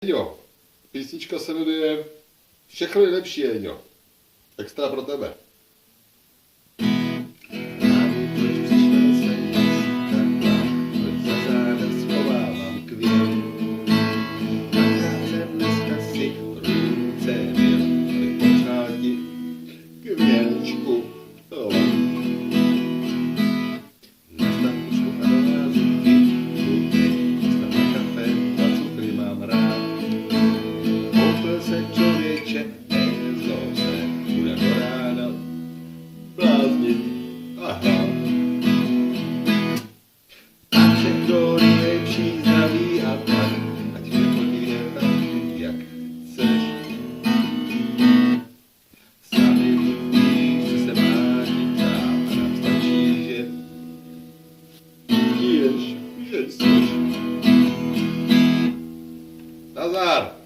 Jo, písnička se jmenuje Všechno nejlepší, Jeňo. Extra pro tebe. Aha. A všechno nejlepší zdraví a tak, ať se chodí jen tak, jak chceš. Sami víš, co se má ti přát a nám stačí, že ješ, že jsi. Nazar!